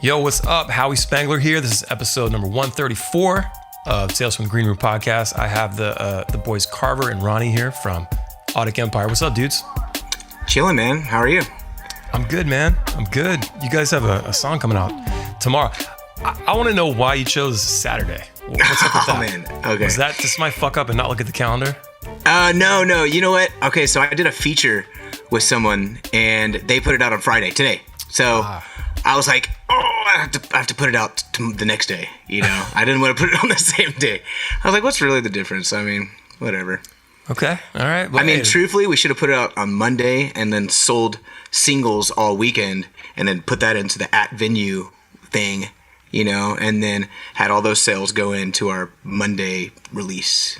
Yo, what's up? Howie Spangler here. This is episode number 134 of Tales from the Green Room podcast. I have the boys Carver and Ronnie here from Audic Empire. What's up, dudes? Chilling, man. How are you? I'm good, man. I'm good. You guys have a song coming out tomorrow. I want to know why you chose Saturday. What's up with that? Oh, man. Okay. Was that just my fuck up and not look at the calendar? No. You know what? Okay, so I did a feature with someone, and they put it out on Friday, today. So I was like, I have to put it out the next day, you know? I didn't want to put it on the same day. I was like, what's really the difference? I mean, whatever. Okay, all right. Well, I mean, truthfully, we should have put it out on Monday and then sold singles all weekend and then put that into the at venue thing, you know, and then had all those sales go into our Monday release.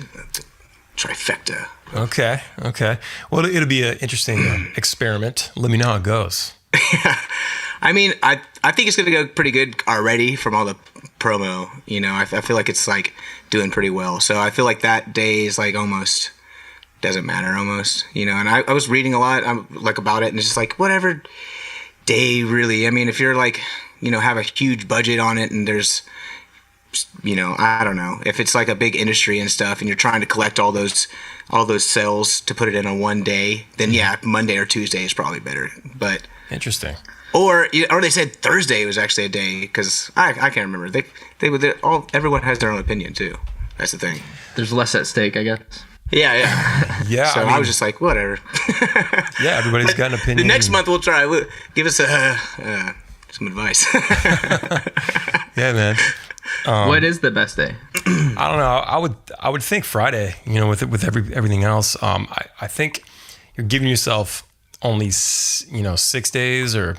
Trifecta. Okay. Well, it'll be an interesting experiment. Let me know how it goes. I mean, I think it's going to go pretty good already from all the promo, you know. I feel like it's like doing pretty well. So I feel like that day is like almost doesn't matter almost, you know. And I was reading a lot like about it, and it's just like whatever day really. I mean, if you're like, you know, have a huge budget on it and there's, you know, I don't know, if it's like a big industry and stuff and you're trying to collect all those sales to put it in a one day, then yeah, Monday or Tuesday is probably better. But Interesting. Or they said Thursday was actually a day because I can't remember. Everyone has their own opinion too. That's the thing. There's less at stake, I guess. Yeah. Yeah. So I was just like, whatever. Yeah, everybody's got an opinion. The next month we'll try. Give us some advice. Yeah, man. What is the best day? I don't know. I would think Friday. You know, with everything else. I think you're giving yourself only 6 days or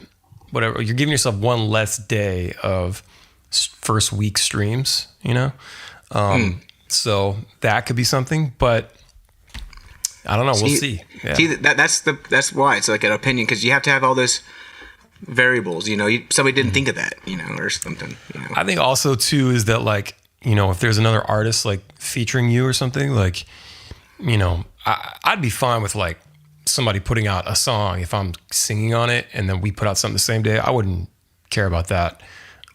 whatever. You're giving yourself one less day of first week streams. You know, so that could be something, but I don't know. We'll see. Yeah. See, that's why it's like an opinion because you have to have all this variables, you know. Somebody didn't think of that, you know, or something, you know. I think also too is that, like, you know, if there's another artist like featuring you or something, like, you know, I'd be fine with like somebody putting out a song if I'm singing on it and then we put out something the same day. I wouldn't care about that.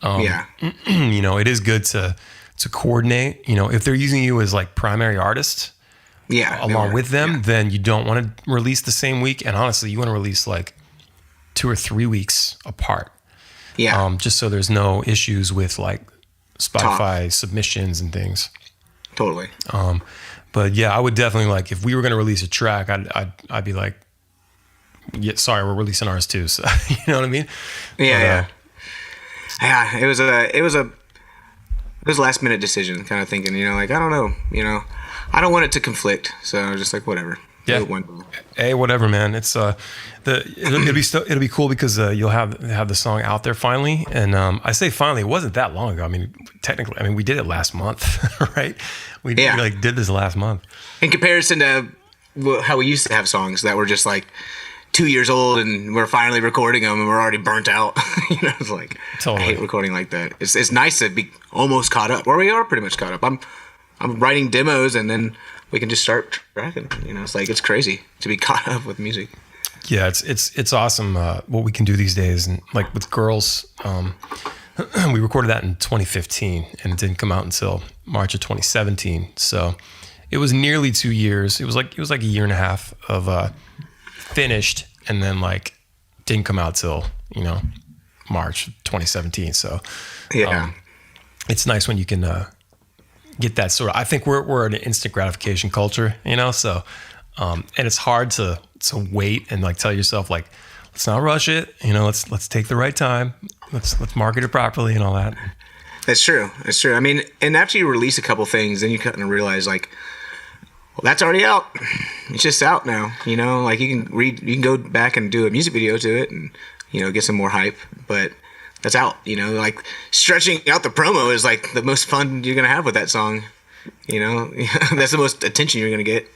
Yeah. You know, it is good to coordinate. You know, if they're using you as like primary artist, along with them, then you don't want to release the same week. And honestly, you want to release like 2 or 3 weeks apart. Yeah. Just so there's no issues with like Spotify submissions and things. Totally. But yeah, I would definitely, like, if we were going to release a track, I'd be like, yeah, sorry, we're releasing ours too. So, you know what I mean? Yeah. Yeah. It was a last minute decision kind of thinking, you know, like, I don't know, you know, I don't want it to conflict. So I was just like, whatever. Yeah. Hey, whatever, man. It's it'll be cool because you'll have the song out there finally. And I say finally, it wasn't that long ago. I mean, technically, we did it last month, right? We did this last month. In comparison to how we used to have songs that were just like 2 years old and we're finally recording them and we're already burnt out. You know, it's like, totally. I hate recording like that. It's nice to be almost caught up, or we are pretty much caught up. I'm writing demos and then we can just start tracking. You know, it's like, it's crazy to be caught up with music. Yeah, it's awesome what we can do these days. And like with Girls, we recorded that in 2015 and it didn't come out until March of 2017. So it was nearly 2 years. It was like a year and a half of finished, and then like didn't come out till, you know, March 2017. So yeah, it's nice when you can get that sort of. I think we're an instant gratification culture, you know. So and it's hard to wait and like tell yourself like, let's not rush it, you know. Let's take the right time. Let's market it properly and all that. That's true. I mean, and after you release a couple things, then you kind of realize like, well, that's already out. It's just out now, you know. Like you can go back and do a music video to it, and you know, get some more hype. But that's out, you know. Like stretching out the promo is like the most fun you're gonna have with that song. You know, that's the most attention you're gonna get.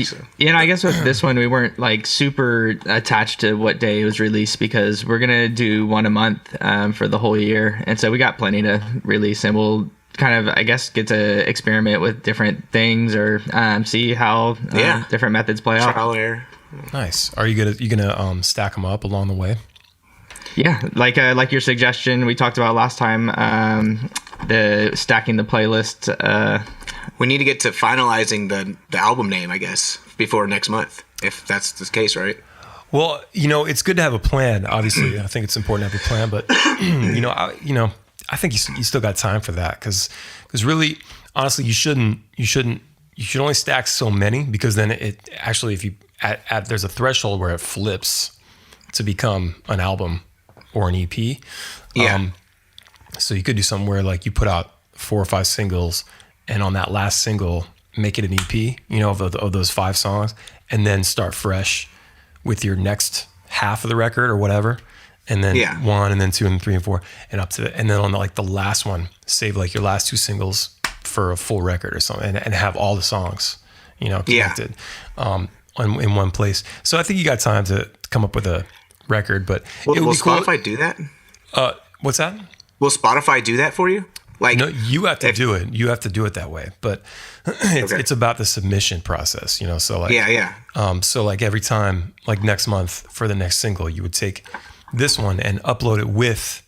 So. Yeah, and I guess with this one, we weren't like super attached to what day it was released because we're gonna do one a month for the whole year, and so we got plenty to release, and we'll kind of, I guess, get to experiment with different things or see how different methods play out. Trial error. Nice. Are you gonna stack them up along the way? Yeah, like your suggestion we talked about last time, the stacking the playlist. We need to get to finalizing the album name, I guess, before next month, if that's the case, right? Well, it's good to have a plan. Obviously, I think it's important to have a plan, but I think you still got time for that because really, honestly, you should only stack so many, because then it actually, if you there's a threshold where it flips to become an album or an EP. Yeah. So you could do something where like you put out 4 or 5 singles, and on that last single, make it an EP, of those 5 songs, and then start fresh with your next half of the record or whatever. And then 1 and then 2 and 3 and 4 and up to and then on the last one, save like your last 2 singles for a full record or something, and have all the songs, connected in one place. So I think you got time to come up with a record, but will Spotify do that? What's that? Will Spotify do that for you? Like, no, you have to do it. You have to do it that way. But it's about the submission process, So like, so like every time, like next month for the next single, you would take this one and upload it with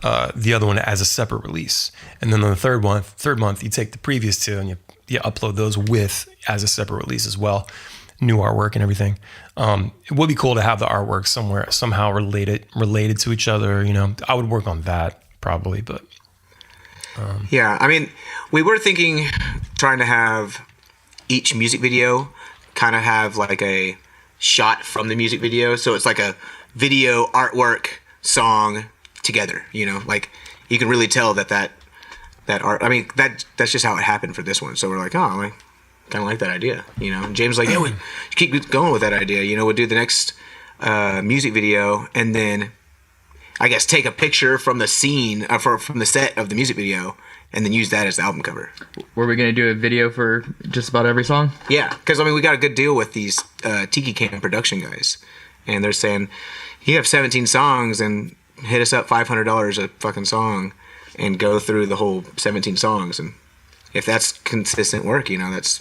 the other one as a separate release, and then on the third month, you take the previous 2 and you upload those with as a separate release as well, new artwork and everything. It would be cool to have the artwork somehow related to each other. I would work on that probably, but. Yeah, I mean, we were trying to have each music video kind of have like a shot from the music video. So it's like a video, artwork, song together, like you can really tell that art, I mean, that's just how it happened for this one. So we're like, oh, I kind of like that idea, And James was like, yeah, we keep going with that idea. We'll do the next music video, and then I guess take a picture from the scene, from the set of the music video, and then use that as the album cover. Were we going to do a video for just about every song? Yeah, because I mean, we got a good deal with these Tiki Cam production guys, and they're saying, you have 17 songs and hit us up $500 a fucking song, and go through the whole 17 songs, and if that's consistent work, it's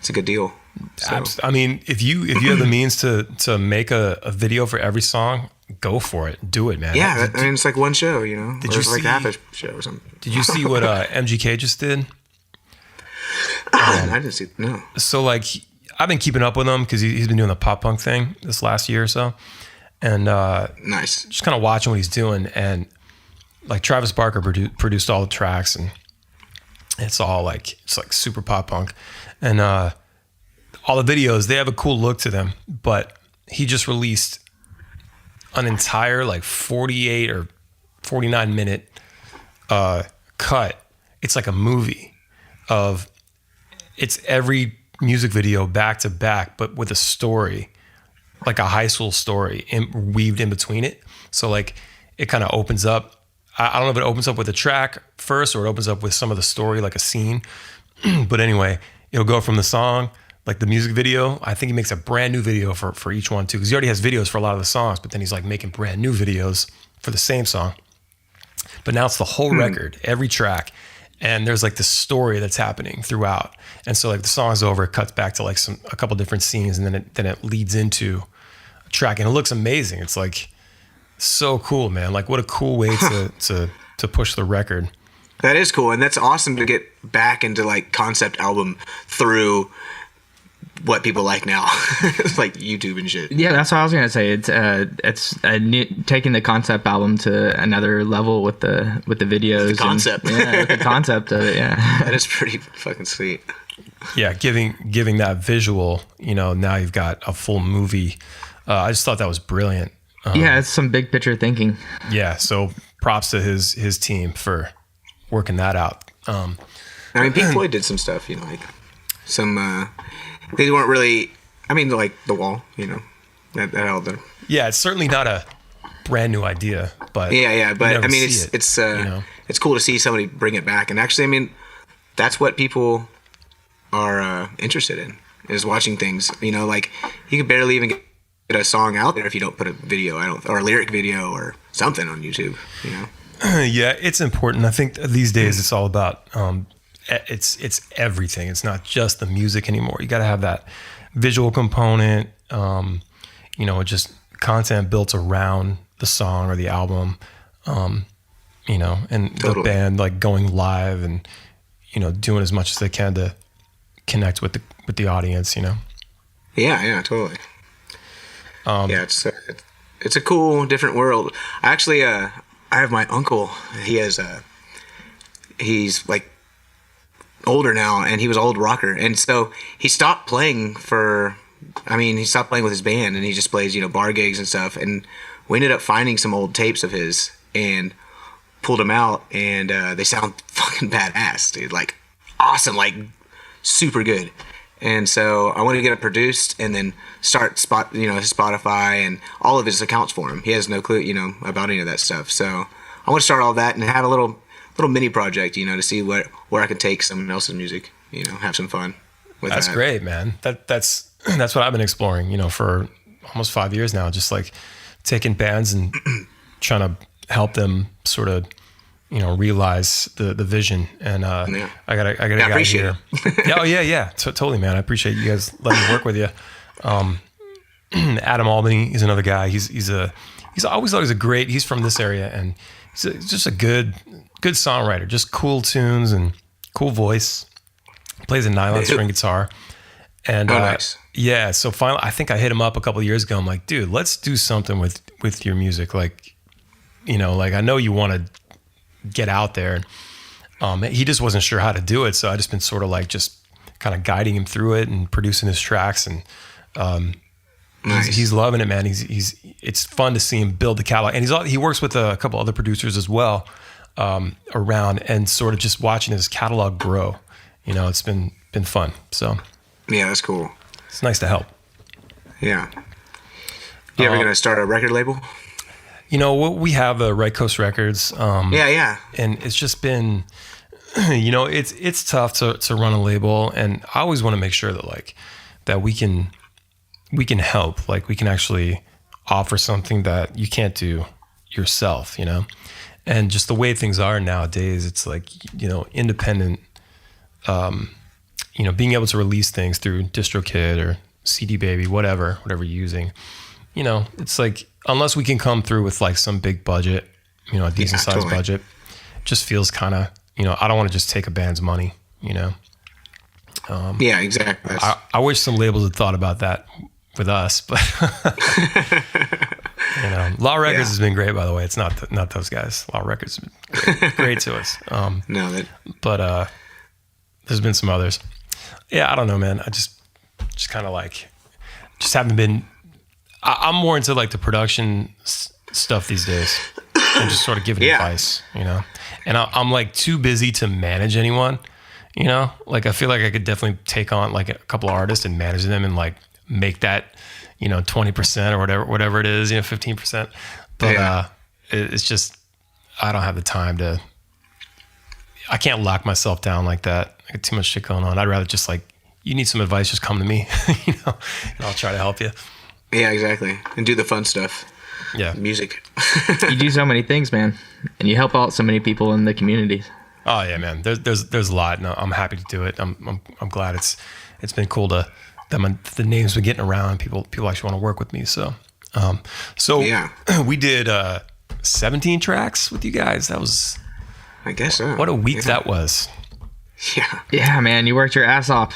a good deal. So. I mean, if you have the means to make a video for every song, go for it. Do it, man. Yeah, I mean, it's like one show, Did you like half a show or something. Did you see what MGK just did? I didn't see. No. So like, I've been keeping up with him because he's been doing the pop punk thing this last year or so, and nice. Just kind of watching what he's doing, and like Travis Barker produced all the tracks, and it's like super pop punk, and all the videos, they have a cool look to them, but he just released an entire like 48 or 49 minute cut. It's like a movie it's every music video back to back, but with a story, like a high school story weaved in between it. So like it kind of opens up. I don't know if it opens up with a track first or it opens up with some of the story, like a scene. But anyway, it'll go from the song, like the music video. I think he makes a brand new video for each one too, because he already has videos for a lot of the songs, but then he's like making brand new videos for the same song. But now it's the whole record, every track, and there's like this story that's happening throughout. And so like the song's over, it cuts back to like a couple different scenes, and then it leads into a track, and it looks amazing. It's like so cool, man. Like what a cool way to push the record. That is cool, and that's awesome to get back into like concept album through what people like now. It's like YouTube and shit. Yeah, that's what I was gonna say. It's taking the concept album to another level with the videos. The concept. With the concept of it. Yeah, that is pretty fucking sweet. Yeah, giving that visual. Now you've got a full movie. I just thought that was brilliant. Yeah, it's some big picture thinking. Yeah, so props to his team for working that out. I mean, Pink Floyd did some stuff. Like some. They weren't really. I mean, like The Wall. That held them. Yeah, it's certainly not a brand new idea, but yeah. But I mean, it's cool to see somebody bring it back. And actually, I mean, that's what people are interested in, is watching things. Like you can barely even get a song out there if you don't put a video, or a lyric video or something on YouTube. Yeah, it's important. I think these days it's all about. It's everything. It's not just the music anymore. You got to have that visual component. Just content built around the song or the album, you know, and Totally. the band like going live and, you know, doing as much as they can to connect with the audience, you know? Yeah, totally. Yeah, it's a cool, different world. Actually, I have my uncle. He's like older now, and he was an old rocker, and so he stopped playing he stopped playing with his band, and he just plays, you know, bar gigs and stuff. And we ended up finding some old tapes of his and pulled them out, and they sound fucking badass, dude. Like awesome, like super good. And so I want to get it produced and then start his Spotify and all of his accounts for him. He has no clue, you know, about any of that stuff. So I want to start all that and have a little mini project, you know, to see where I can take someone else's music, you know, have some fun with that. That's great, man. That's what I've been exploring, you know, for almost 5 years now, just like taking bands and trying to help them sort of, you know, realize the vision. And I got a guy here. Yeah. Totally, man. I appreciate you guys letting me work with you. Adam Albany is another guy. He's always thought he's from this area, and he's just a good songwriter, just cool tunes and cool voice. Plays a nylon string guitar. And nice. Yeah, so finally I think I hit him up a couple of years ago. I'm like, dude, let's do something with your music. Like, you know, like I know you want to get out there. He just wasn't sure how to do it, so I just been sort of like just kind of guiding him through it and producing his tracks, and Nice. he's loving it, man. It's fun to see him build the catalog, and he works with a couple other producers as well around, and sort of just watching his catalog grow. You know, it's been fun. So Yeah, that's cool. it's nice to help. Yeah. You ever gonna start a record label? You know, we have Right Coast Records. Yeah. And it's just been, you know, it's tough to run a label, and I always want to make sure that we can help, like we can actually offer something that you can't do yourself, you know. And just the way things are nowadays, it's like, you know, independent, you know, being able to release things through DistroKid or CD Baby, whatever you're using, you know, it's like, unless we can come through with like some big budget, you know, a decent sized totally. budget, it just feels kind of, you know, I don't want to just take a band's money, you know. Yeah, exactly. I wish some labels had thought about that with us, but you know, Law Records has been great, by the way. It's not those guys. Law Records has been great to us. But there's been some others. Yeah, I don't know, man. I just kind of like, just haven't been. I'm more into like the production stuff these days, and just sort of giving advice, you know. And I'm like too busy to manage anyone, you know. Like I feel like I could definitely take on like a couple of artists and manage them and like make that, you know, 20% or whatever it is, you know, 15%. But it's just, I don't have the time to. I can't lock myself down like that. I got too much shit going on. I'd rather just like, you need some advice, just come to me, you know, and I'll try to help you. Yeah, exactly. And do the fun stuff. Yeah. Music. You do so many things, man, and you help out so many people in the community. Oh yeah, man. There's a lot, and I'm happy to do it. I'm glad it's been cool that the names been getting around. People actually want to work with me. So Yeah. we did 17 tracks with you guys. That was, I guess so. what a week that was. Yeah. Yeah, man, you worked your ass off.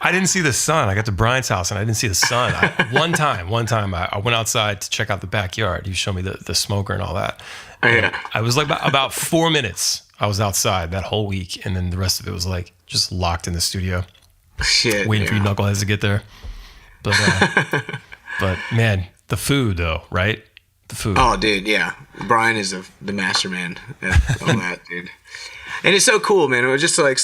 I didn't see the sun. I got to Brian's house and I didn't see the sun. One time I went outside to check out the backyard. He showed me the smoker and all that. Oh, yeah. I was like about 4 minutes. I was outside that whole week, and then the rest of it was like just locked in the studio, Shit. waiting for you yeah. knuckleheads to get there. But man, the food though, right? The food. Oh, dude, yeah. Brian is the master man at all that, dude. And it's so cool, man. It was just like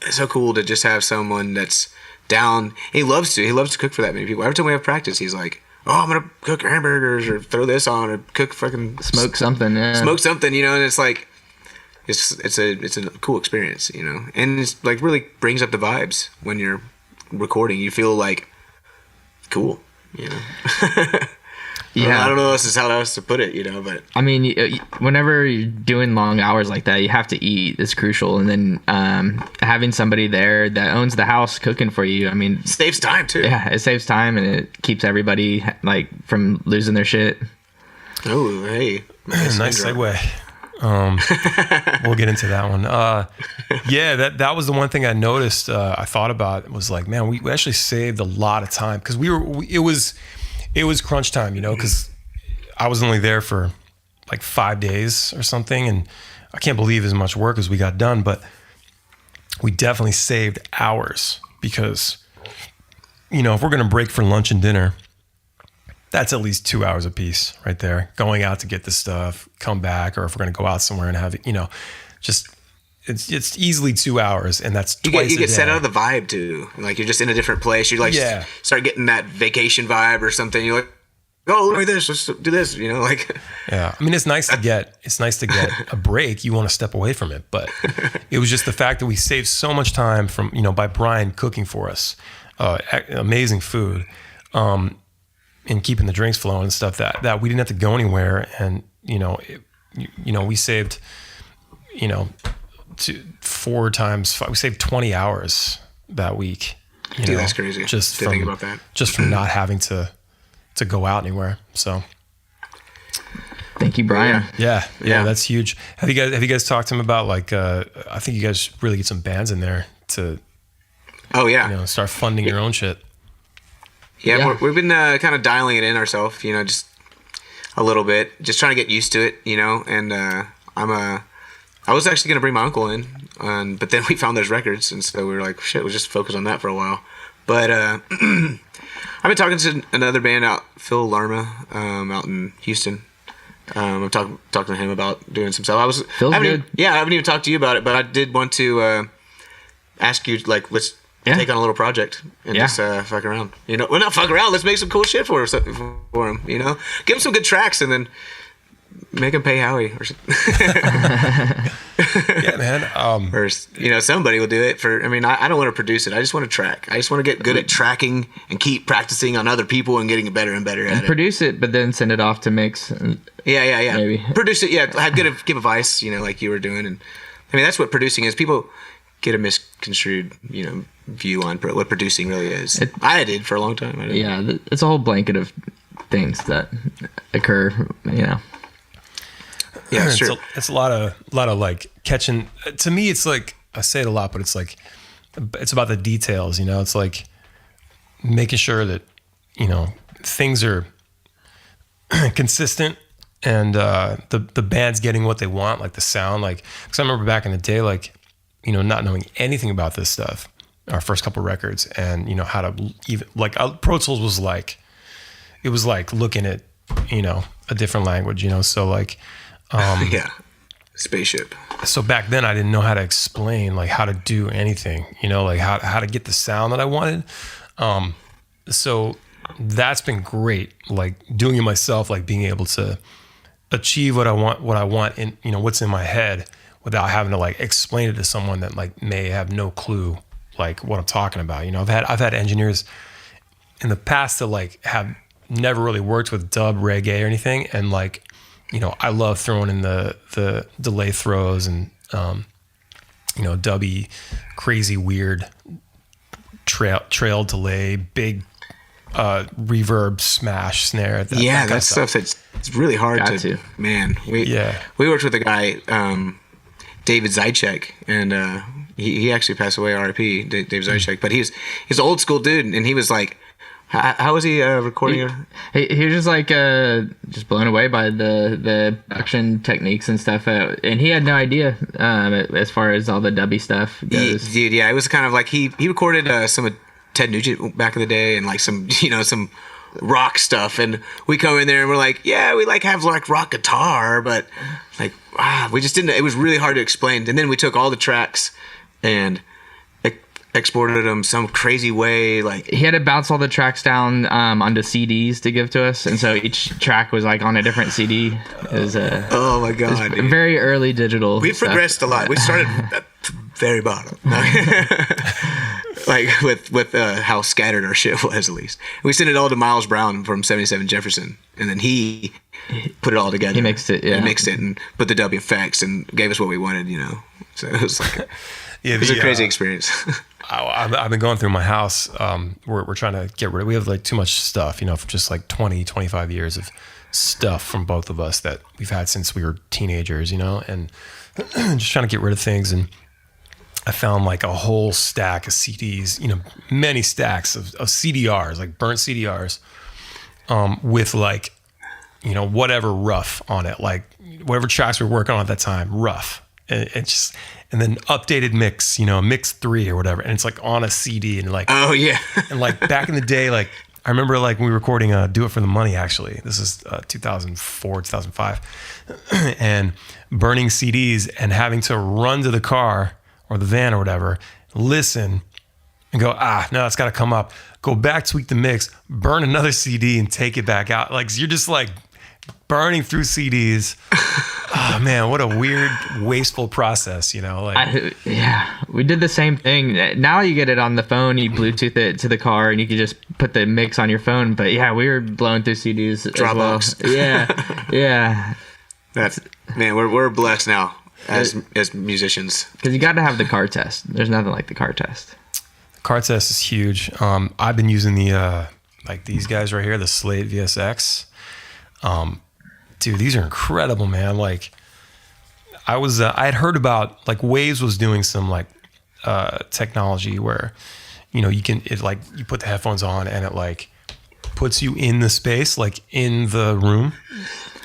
it's so cool to just have someone that's down. He loves to cook for that many people. Every time we have practice, he's like, "Oh, I'm gonna cook hamburgers or throw this on or cook fucking Smoke something, you know." And it's like, it's a cool experience, you know. And it's like really brings up the vibes when you're recording. You feel like cool, you know. Yeah. I don't know how else to put it, but I mean, whenever you're doing long hours like that, you have to eat. It's crucial. And then having somebody there that owns the house cooking for you, I mean, saves time too. Yeah, it saves time and it keeps everybody like from losing their shit. Oh, hey. Nice segue. We'll get into that one. Yeah, that was the one thing I noticed. I thought about was like, man, we actually saved a lot of time because it was crunch time, because I was only there for like 5 days or something, and I can't believe as much work as we got done. But we definitely saved hours because, if we're gonna break for lunch and dinner, that's at least 2 hours a piece right there. Going out to get the stuff, come back, or if we're gonna go out somewhere and have it, just it's easily 2 hours, and that's twice a day. You get set out of the vibe too. Like you're just in a different place. You like start getting that vacation vibe or something. You're like, oh, look at this, let's do this. Like. Yeah, I mean it's nice to get a break. You want to step away from it, but it was just the fact that we saved so much time from by Brian cooking for us, amazing food. And keeping the drinks flowing and stuff that we didn't have to go anywhere. And, we saved, 4 times 5, we saved 20 hours that week. Dude, that's crazy. Just to think about that. Just from not having to go out anywhere. So. Thank you, Brian. Yeah. That's huge. Have you guys talked to him about like, I think you guys really get some bands in there to, start funding your own shit. Yeah. We've been kind of dialing it in ourselves, just a little bit, just trying to get used to it, and I was actually going to bring my uncle in, but then we found those records, and so we were like, shit, we'll just focus on that for a while. But I've been talking to another band out, Phil Larma, out in Houston. I'm talking to him about doing some stuff. Phil's good. I haven't even talked to you about it, but I did want to ask you, like, let's take on a little project and just fuck around. Well, not fuck around. Let's make some cool shit for him. Give him some good tracks and then make him pay Howi or something. Yeah, man. Or somebody will do it for. I mean, I don't want to produce it. I just want to track. I just want to get good at tracking and keep practicing on other people and getting better and better at it. Produce it, but then send it off to mix. Yeah. Maybe Produce it. Yeah, give advice. Like you were doing, and I mean that's what producing is. People get a misconstrued, view on what producing really is. I did for a long time. It's a whole blanket of things that occur. Yeah, sure. It's a lot of like catching. To me, it's like I say it a lot, but it's like it's about the details. It's like making sure that things are consistent and the band's getting what they want, like the sound. Like, because I remember back in the day, like not knowing anything about this stuff, our first couple records, and how to even like Pro Tools was like it was like looking at a different language. So like. Spaceship. So back then I didn't know how to explain like how to do anything, like how to get the sound that I wanted. So that's been great. Like doing it myself, like being able to achieve what I want in, what's in my head without having to like explain it to someone that like may have no clue like what I'm talking about. I've had engineers in the past that like have never really worked with dub reggae or anything. And like, I love throwing in the delay throws and, dubby, crazy, weird trail delay, big reverb, smash, snare. That stuff. It's really hard to. Man, we worked with a guy, David Zychek, and he actually passed away, R.I.P. Dave Zychek. But he's an old school dude, and he was like. How was he recording? He was just like just blown away by the production techniques and stuff, and he had no idea as far as all the dubby stuff goes. Dude, it was kind of like he recorded some of Ted Nugent back in the day, and like some some rock stuff, and we come in there and we're like, we like have like rock guitar, but like we just didn't. It was really hard to explain, and then we took all the tracks and exported them some crazy way. Like he had to bounce all the tracks down onto CDs to give to us, and so each track was like on a different CD. It was oh my god, very early digital. We've progressed a lot. We started at the very bottom. like with how scattered our shit was. At least we sent it all to Miles Brown from 77 Jefferson, and then he put it all together. He mixed it. Yeah, he mixed it and put the W effects and gave us what we wanted. So it was like it was a crazy experience. I've been going through my house. We're trying to get rid of. We have like too much stuff, from just like 20, 25 years of stuff from both of us that we've had since we were teenagers, and just trying to get rid of things. And I found like a whole stack of CDs, many stacks of CDRs, like burnt CDRs, with like, whatever rough on it, like whatever tracks we were working on at that time, rough. And then updated mix, mix 3 or whatever. And it's like on a CD and like, oh yeah. And like back in the day, like I remember like we were recording Do It For The Money, actually. This is 2004, 2005. And burning CDs and having to run to the car or the van or whatever, listen and go, no, it's got to come up. Go back, tweak the mix, burn another CD and take it back out. Like you're just like burning through CDs. Oh man, what a weird, wasteful process, we did the same thing. Now you get it on the phone, you Bluetooth it to the car, and you can just put the mix on your phone. But yeah, we were blowing through CDs. Dropbox. Well. Yeah. We're blessed now as musicians, because you got to have the car test. There's nothing like the car test. The car test is huge. I've been using the like these guys right here, the Slate VSX. Dude, these are incredible, man. Like I had heard about like Waves was doing some like technology where you put the headphones on and it like puts you in the space, like in the room,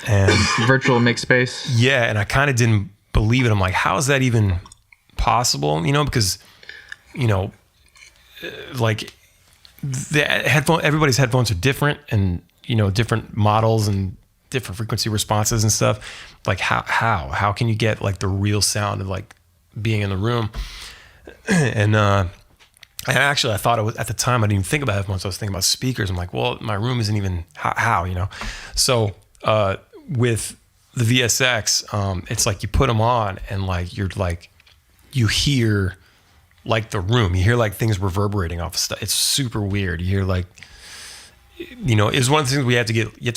and virtual mix space. Yeah, and I kind of didn't believe it. I'm like, how is that even possible? Because like the everybody's headphones are different, and different models and different frequency responses and stuff. Like how can you get like the real sound of like being in the room? And actually I thought it was, at the time I didn't even think about headphones. I was thinking about speakers. I'm like, well, my room isn't even how. So with the VSX, it's like you put them on and like you're like you hear like the room. You hear like things reverberating off of stuff. It's super weird. You hear like it's one of the things you have to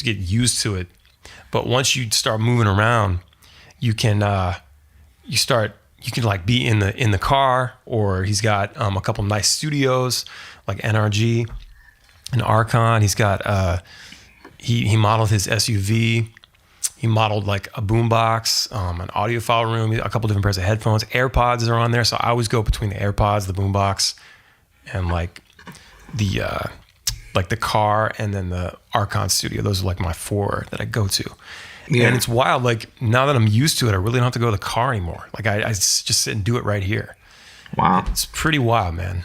get used to it. But once you start moving around, you can like be in the car, or he's got a couple nice studios like NRG and Archon. He's got he modeled his SUV. He modeled like a boombox, an audiophile room, a couple different pairs of headphones. AirPods are on there, so I always go between the AirPods, the boombox, and like the car, and then the Archon studio. Those are like my 4 that I go to. Yeah. And it's wild. Like now that I'm used to it, I really don't have to go to the car anymore. Like I just sit and do it right here. Wow. It's pretty wild, man.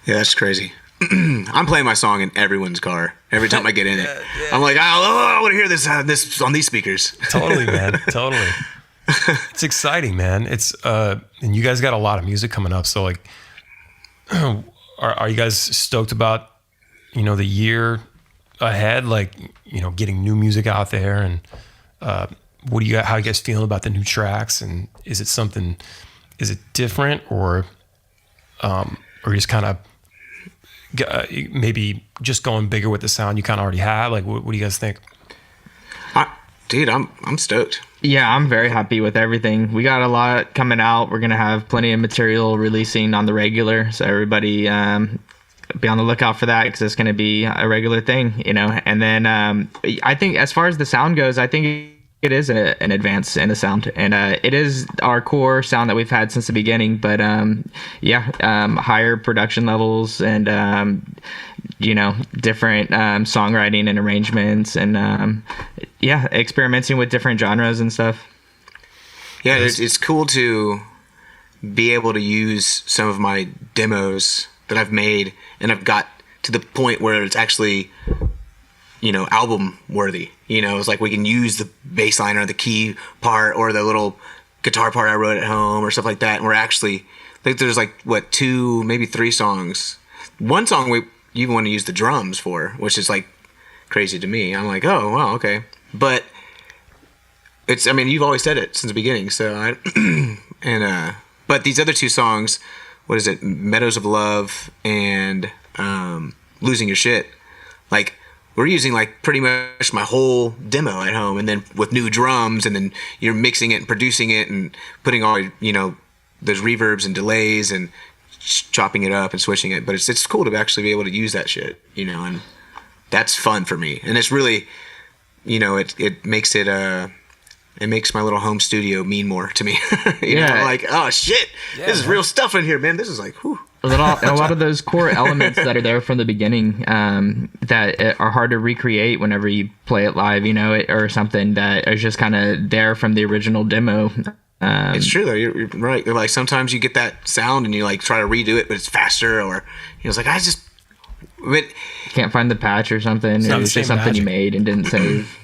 Yeah, that's crazy. I'm playing my song in everyone's car every time I get in it. Yeah. I'm like, I want to hear this on these speakers. Totally, man. Totally. It's exciting, man. It's and you guys got a lot of music coming up. So like, are you guys stoked about the year ahead, like getting new music out there, and how you guys feeling about the new tracks, and is it different, or just kind of maybe just going bigger with the sound you kind of already have? Like what do you guys think? Dude, I'm stoked. Yeah, I'm very happy with everything. We got a lot coming out. We're gonna have plenty of material releasing on the regular, so everybody be on the lookout for that, because it's going to be a regular thing, And then I think as far as the sound goes, I think it is an advance in the sound, and it is our core sound that we've had since the beginning. But higher production levels, and different songwriting and arrangements, and experimenting with different genres and stuff. Yeah, it's cool to be able to use some of my demos that I've made, and I've got to the point where it's actually, album worthy. It's like we can use the bass line or the key part or the little guitar part I wrote at home or stuff like that. And we're actually, I think there's like 2, maybe 3 songs. One song we even want to use the drums for, which is like crazy to me. I'm like, oh wow, okay. But you've always said it since the beginning. So but these other 2 songs, what is it, Meadows of Love and Losing Your Shit, like we're using like pretty much my whole demo at home, and then with new drums, and then you're mixing it and producing it and putting all, you know, those reverbs and delays and chopping it up and switching it. But it's cool to actually be able to use that shit, you know, and that's fun for me. And it's really, you know, it makes it makes my little home studio mean more to me. you know, like, oh shit, this is real stuff in here, man. This is like, whew. A lot of those core elements that are there from the beginning, that are hard to recreate whenever you play it live, you know, or something that is just kind of there from the original demo. It's true though. You're right. Like sometimes you get that sound and you like try to redo it, but it's faster, or it's like can't find the patch or something. Or it's just something you made and didn't save.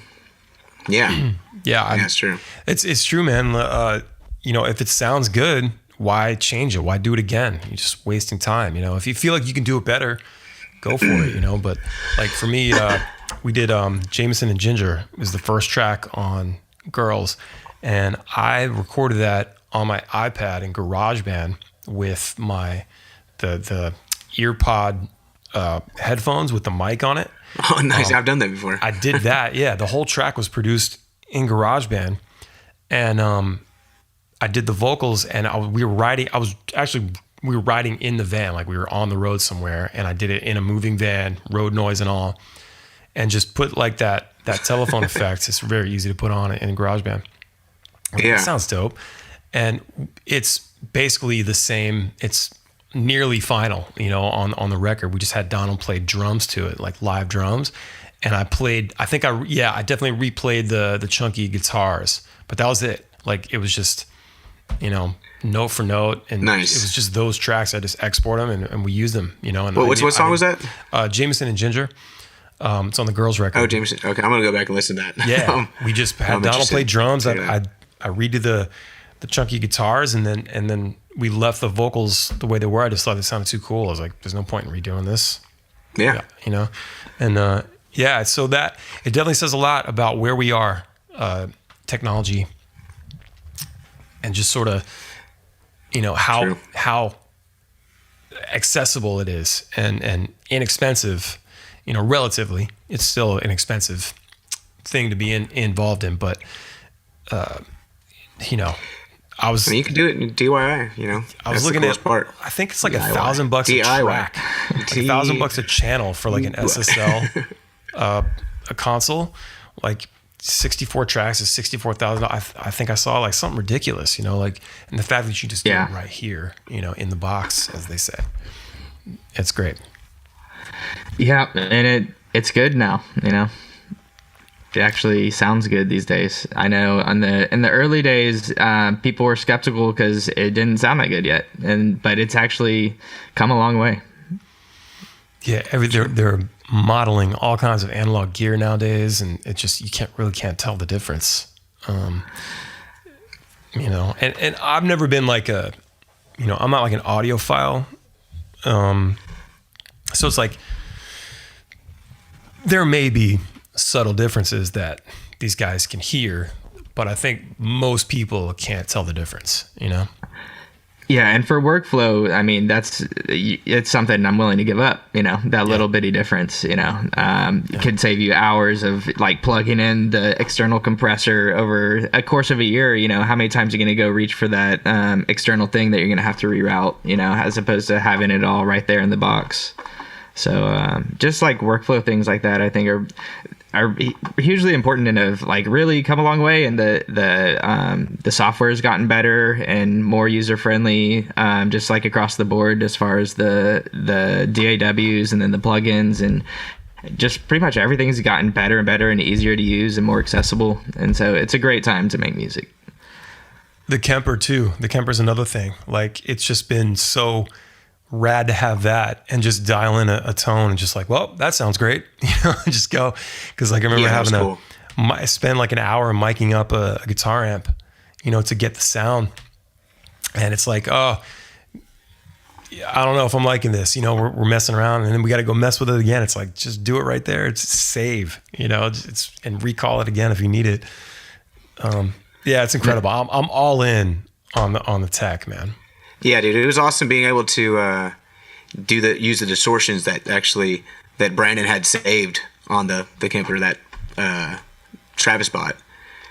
Yeah. Yeah, that's true. It's true, man. You know, if it sounds good, why change it? Why do it again? You're just wasting time. You know, if you feel like you can do it better, go for it. You know, but like for me, we did Jameson and Ginger. It was the first track on Girls, and I recorded that on my iPad in GarageBand with the EarPod headphones with the mic on it. Oh, nice! I've done that before. I did that. Yeah, the whole track was produced in GarageBand, and I did the vocals, and we were riding in the van, like we were on the road somewhere, and I did it in a moving van, road noise and all, and just put like that telephone effect. It's very easy to put on it in GarageBand. Yeah, it sounds dope, and it's basically the same. It's nearly final, you know, on the record. We just had Donald play drums to it, like live drums. And I definitely replayed the chunky guitars, but that was it. Like it was just, you know, note for note, and nice. It was just those tracks. I just export them and we use them, you know. And what song was that? Jameson and Ginger. It's on the Girls record. Oh, Jameson. Okay, I'm gonna go back and listen to that. Yeah, we just had Donald play drums. I redid the chunky guitars, and then we left the vocals the way they were. I just thought it sounded too cool. I was like, there's no point in redoing this. Yeah, you know, and yeah, so that it definitely says a lot about where we are, technology, and just sort of, you know, how accessible it is and inexpensive. You know, relatively, it's still an expensive thing to be involved in, but you know, I mean, you can do it in DIY. You know, I was looking at part. I think it's like $1,000 a track, like $1,000 a channel for like an SSL. A console, like 64 tracks is $64,000. I think I saw like something ridiculous, you know, like, and the fact that you just do it right here, you know, in the box, as they say, it's great. Yeah, and it's good now, you know. It actually sounds good these days. I know in the early days, people were skeptical because it didn't sound that good yet, but it's actually come a long way. Yeah, they're modeling all kinds of analog gear nowadays, and it just you can't tell the difference. You know, and I've never been like I'm not like an audiophile. So it's like there may be subtle differences that these guys can hear, but I think most people can't tell the difference, you know? Yeah, and for workflow, I mean, it's something I'm willing to give up, you know, that little bitty difference, you know. It could save you hours of like plugging in the external compressor over a course of a year, you know, how many times are you going to go reach for that external thing that you're going to have to reroute, you know, as opposed to having it all right there in the box. So just like workflow things like that, I think are hugely important and have like really come a long way, and the software has gotten better and more user friendly, just like across the board as far as the DAWs and then the plugins, and just pretty much everything's gotten better and better and easier to use and more accessible, and so it's a great time to make music. The Kemper too. The Kemper's another thing. Like it's just been so rad to have that and just dial in a tone and just like, well, that sounds great, you know, just go. Because like I remember having spend like an hour miking up a guitar amp, you know, to get the sound, and it's like, oh, I don't know if I'm liking this, you know, we're messing around, and then we got to go mess with it again. It's like, just do it right there. It's save, you know, and recall it again if you need it. Yeah, it's incredible. I'm all in on the tech, man. Yeah, dude, it was awesome being able to use the distortions that Brandon had saved on the Kemper that Travis bought.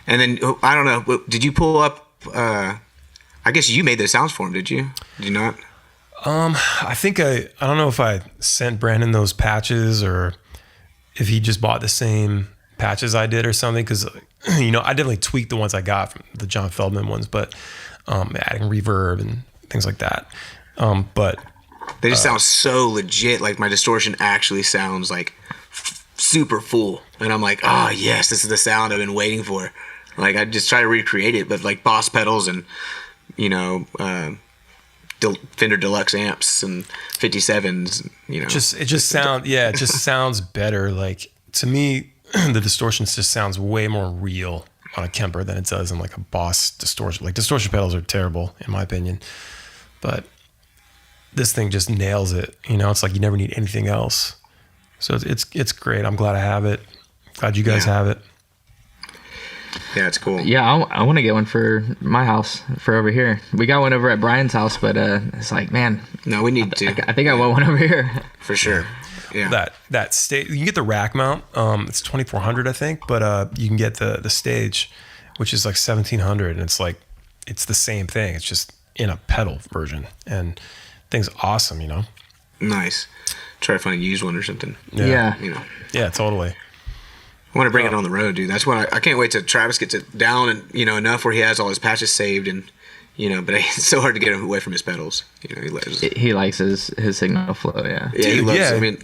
And then I don't know, did you pull up? I guess you made the sounds for him, did you? Did you not? I think I don't know if I sent Brandon those patches or if he just bought the same patches I did or something. Because I definitely tweaked the ones I got from the John Feldman ones, but adding reverb and things like that. But they just sound so legit. Like my distortion actually sounds like super full, and I'm like, oh yes, this is the sound I've been waiting for. Like I just try to recreate it, but like Boss pedals and Fender Deluxe amps and 57s. It just sounds better. Like to me, the distortion just sounds way more real on a Kemper than it does in like a Boss distortion. Like distortion pedals are terrible in my opinion, but this thing just nails it. It's like you never need anything else. So it's great. I'm glad I have it. Glad you guys have it. Yeah, it's cool. Yeah, I want to get one for my house, for over here. We got one over at Brian's house, but it's like, man. No, we need to. I think I want one over here. For sure. Yeah. That stage, you can get the rack mount. It's $2,400, I think, but you can get the stage, which is like $1,700, and it's the same thing. It's just in a pedal version, and thing's awesome. Nice. Try to find a used one or something. Yeah. Yeah, totally. I want to bring it on the road, dude. That's what I can't wait till Travis gets it down and enough where he has all his patches saved and but it's so hard to get him away from his pedals. He likes his signal flow. Yeah. Yeah, he loves. I mean,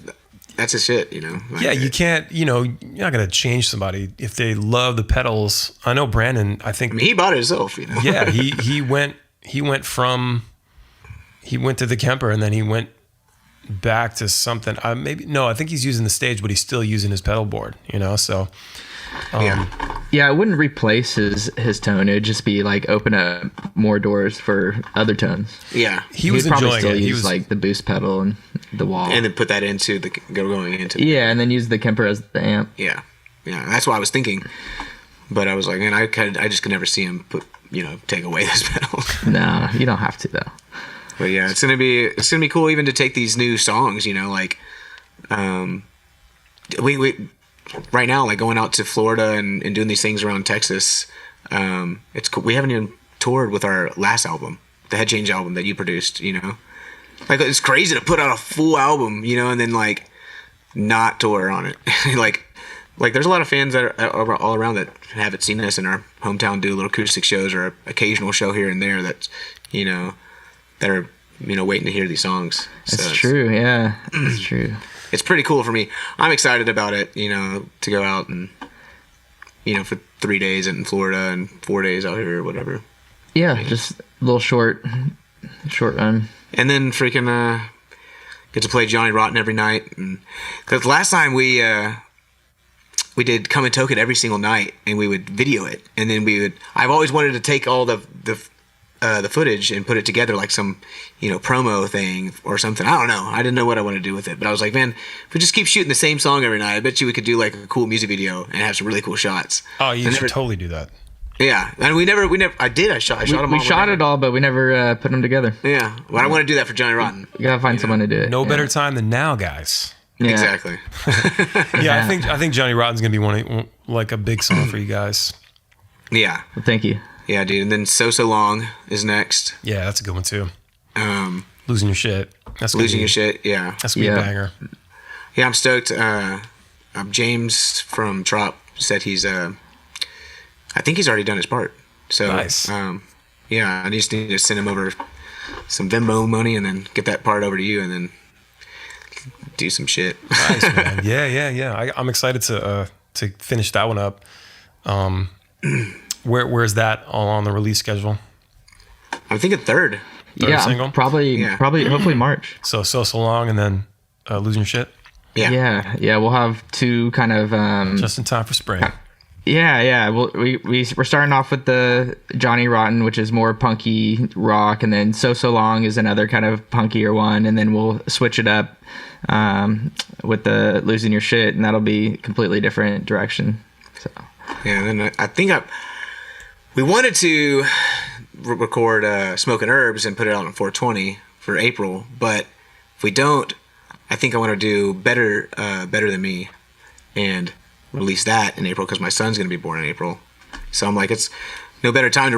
that's his shit. Yeah, you can't. You're not gonna change somebody if they love the pedals. I know Brandon. I think he bought it himself. Yeah, he went to the Kemper and then he went back to something. I think he's using the stage, but he's still using his pedal board. So. Yeah, I wouldn't replace his tone. It'd just be like open up more doors for other tones. Yeah, he was enjoying it. He was like the boost pedal and the wall, and then put that into going into. Yeah, and then use the Kemper as the amp. Yeah, that's what I was thinking. But I was like, man, I just could never see him take away those pedals. No, you don't have to though. But yeah, it's gonna be cool even to take these new songs. We right now, like going out to Florida and doing these things around Texas. It's cool. We haven't even toured with our last album, the Head Change album that you produced. Like it's crazy to put out a full album, and then like not tour on it. like there's a lot of fans that are all around that haven't seen us in our hometown do little acoustic shows or an occasional show here and there. That's that are waiting to hear these songs. That's true. Yeah, that's true. It's pretty cool for me. I'm excited about it, to go out and, for 3 days in Florida and 4 days out here or whatever. Yeah, just a little short run. And then freaking get to play Johnny Rotten every night. And because last time we did Come and Toke It every single night, and we would video it, and then I've always wanted to take all the footage and put it together like some, promo thing or something. I don't know. I didn't know what I wanted to do with it, but I was like, man, if we just keep shooting the same song every night, I bet you we could do like a cool music video and have some really cool shots. Oh, you should totally do that. Yeah, and we never. I shot them all. We shot it all, but we never put them together. Yeah, well, I want to do that for Johnny Rotten. You gotta find someone to do it. No better time than now, guys. Yeah. Exactly. Yeah, I think Johnny Rotten's gonna be like a big song for you guys. Yeah. Well, thank you. Yeah, dude. And then So Long is next. Yeah, that's a good one too. Losing Your Shit. Your Shit. Yeah. That's gonna be a banger. Yeah, I'm stoked. James from Trop said he's. I think he's already done his part. So nice. Yeah, I just need to send him over some Venmo money and then get that part over to you and then do some shit. Nice, man. Yeah. I'm excited to finish that one up. Where's that all on the release schedule? I'm thinking third single? Probably hopefully March. So Long and then Losing Your Shit. Yeah. We'll have two kind of just in time for spring. Yeah. We're starting off with the Johnny Rotten, which is more punky rock, and then So Long is another kind of punkier one, and then we'll switch it up with the Losing Your Shit, and that'll be completely different direction. So yeah, and then I think we wanted to record Smoking Herbs and put it out on 420 for April. But if we don't, I think I want to do Better Than Me and release that in April because my son's going to be born in April. So I'm like, it's no better time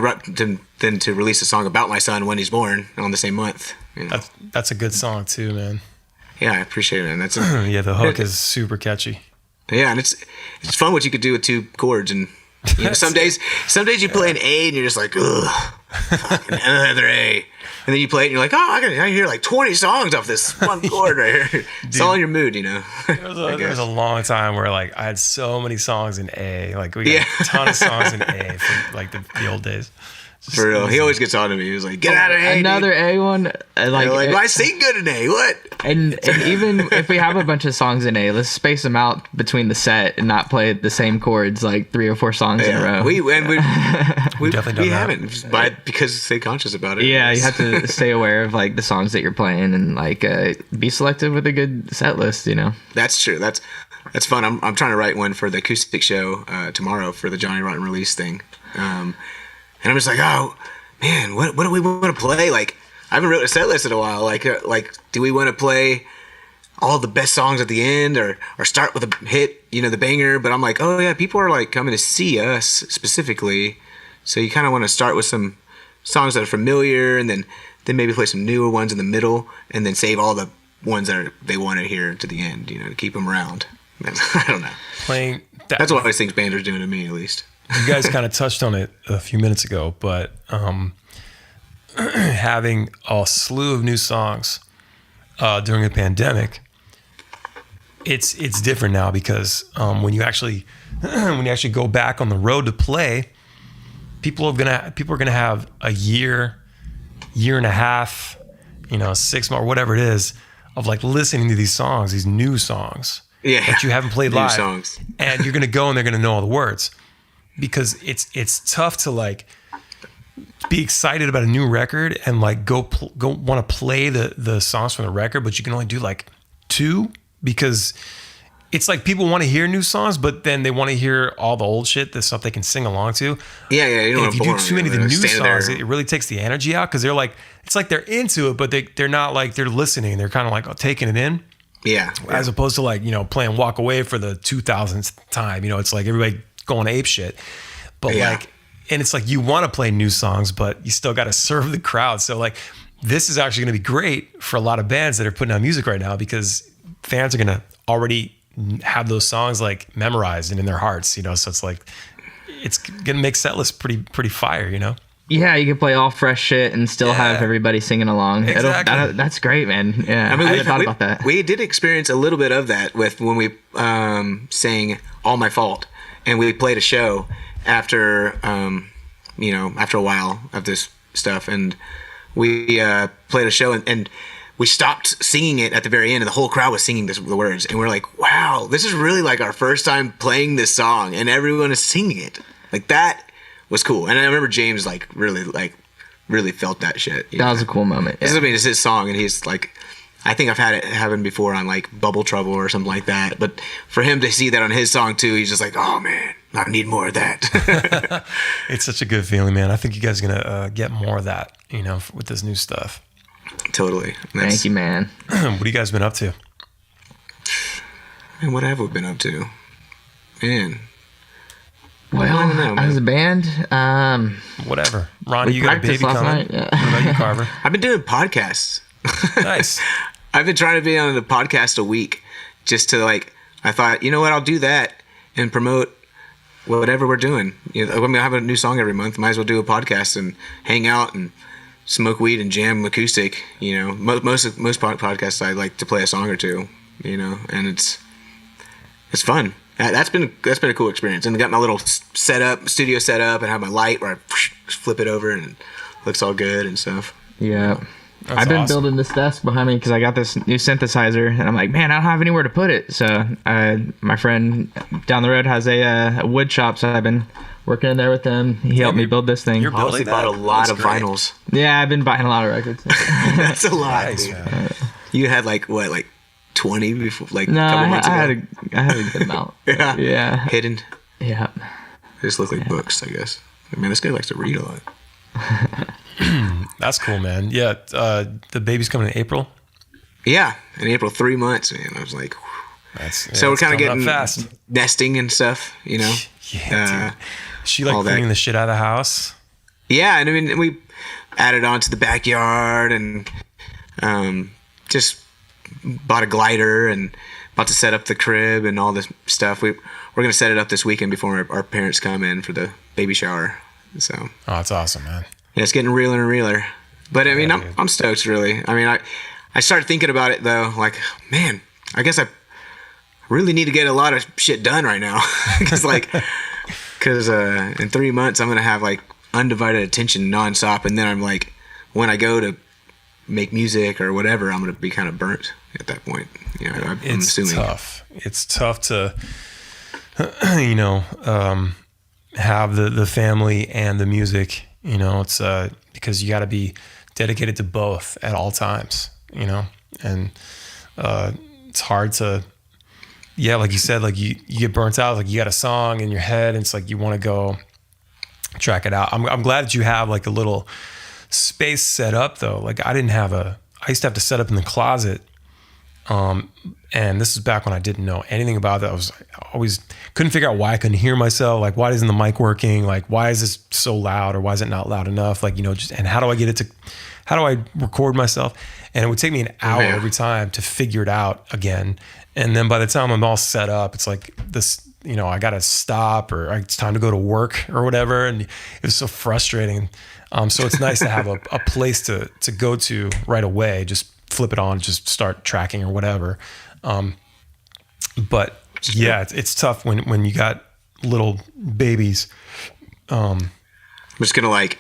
than to release a song about my son when he's born on the same month. You know? That's a good song too, man. Yeah, I appreciate it, man. That's yeah, the hook is super catchy. Yeah, and it's fun what you could do with 2 chords, and you know, some days you play an A and you're just like, ugh, fucking another A. And then you play it and you're like, oh, I can hear like 20 songs off this one chord right here. It's all in your mood, you know. There was a long time where like I had so many songs in A. Like we got a ton of songs in A from like the old days. For real. He always gets on to me. He was like, get out of A. Another dude. A one. Like, well, I sing good in A. What? And even if we have a bunch of songs in A, let's space them out between the set and not play the same chords like 3 or 4 songs in a row. We definitely haven't because stay conscious about it. Yeah, you have to stay aware of like the songs that you're playing and like be selective with a good set list, you know. That's true. That's fun. I'm trying to write one for the acoustic show tomorrow for the Johnny Rotten release thing. And I'm just like, oh man, what do we want to play? Like, I haven't written a set list in a while. Like, do we want to play all the best songs at the end, or start with a hit, you know, the banger? But I'm like, oh yeah, people are like coming to see us specifically, so you kind of want to start with some songs that are familiar, and then maybe play some newer ones in the middle, and then save all the ones that they want to hear to the end, you know, to keep them around. I don't know. That's what I think Spangler's doing to me, at least. You guys kind of touched on it a few minutes ago, but having a slew of new songs during a pandemic, it's different now because when you actually go back on the road to play, people are gonna have a year and a half, you know, 6 months, whatever it is, of like listening to these songs, these new songs that you haven't played live, songs. And you're gonna go and they're gonna know all the words. Because it's tough to like be excited about a new record and like go want to play the songs from the record, but you can only do like 2 because it's like people want to hear new songs, but then they want to hear all the old shit, the stuff they can sing along to. Yeah. You don't if you do too many of the new songs, it really takes the energy out because they're like, it's like they're into it, but they're not like they're listening. They're kind of like taking it in. Yeah. As opposed to like, you know, playing Walk Away for the 2000th time. You know, it's like everybody going ape shit, but like, and it's like you want to play new songs, but you still got to serve the crowd. So like, this is actually going to be great for a lot of bands that are putting out music right now because fans are going to already have those songs like memorized and in their hearts, you know. So it's like it's going to make set lists pretty fire, you know. Yeah, you can play all fresh shit and still have everybody singing along. Exactly. That's great, man. Yeah, I mean, I thought about that. We did experience a little bit of that with when we sang "All My Fault." And we played a show after, after a while of this stuff. And we played a show and we stopped singing it at the very end. And the whole crowd was singing the words. And we're like, wow, this is really like our first time playing this song. And everyone is singing it. Like that was cool. And I remember James really felt that shit. That was a cool moment. Yeah. It's his song. And he's like, I think I've had it happen before on like Bubble Trouble or something like that. But for him to see that on his song too, he's just like, oh man, I need more of that. It's such a good feeling, man. I think you guys are going to get more of that, you know, with this new stuff. Totally. Thank you, man. What have you guys been up to? Man, what have we been up to? Man. Well, as a band, whatever. Ronnie, you got a baby coming. Yeah. What about you, Carver? I've been doing podcasts. Nice. I've been trying to be on a podcast a week just to like, I thought, you know what, I'll do that and promote whatever we're doing. You know, I mean, I have a new song every month. Might as well do a podcast and hang out and smoke weed and jam acoustic. You know, most podcasts I like to play a song or two. You know, and it's fun. That's been a cool experience. And I got my little studio set up, and have my light where I flip it over and it looks all good and stuff. Yeah. I've been building this desk behind me because I got this new synthesizer, and I'm like, man, I don't have anywhere to put it. So my friend down the road has a wood shop, so I've been working in there with him. He helped me build this thing. You're building bought a lot of vinyls. Yeah, I've been buying a lot of records. That's a lot. Nice, man. You had like 20 before, like no, a couple months ago? I had a good amount. Yeah. Hidden. Yeah. They just look like books, I guess. I mean, this guy likes to read a lot. That's cool, man. Yeah. The baby's coming in April. Yeah, in April, 3 months, man. I was like, so we're kind of getting fast. nesting and stuff, you know. Yeah, dude. She like cleaning the shit out of the house. Yeah, and I mean, we added on to the backyard and just bought a glider and about to set up the crib and all this stuff. We're gonna set it up this weekend before our parents come in for the baby shower. So. Oh, that's awesome, man. Yeah, it's getting realer and realer. But I mean, I'm stoked, really. I mean, I started thinking about it though, like, man, I guess I really need to get a lot of shit done right now, because in 3 months I'm gonna have like undivided attention nonstop, and then I'm like, when I go to make music or whatever, I'm gonna be kind of burnt at that point. You know, I'm assuming. Tough. It's tough to, have the family and the music. You know, it's because you got to be dedicated to both at all times. You know, and it's hard to, like you said, like you get burnt out. Like you got a song in your head, and it's like you want to go track it out. I'm glad that you have like a little space set up though. Like I used to have to set up in the closet. And this is back when I didn't know anything about that. I always couldn't figure out why I couldn't hear myself. Like, why isn't the mic working? Like, why is this so loud, or why is it not loud enough? Like, and how do I record myself? And it would take me an hour every time to figure it out again. And then by the time I'm all set up, it's like this, I got to stop, or it's time to go to work or whatever. And it was so frustrating. So it's nice to have a place to go to right away. Just flip it on, just start tracking or whatever. But yeah, it's tough when you got little babies. I'm just gonna like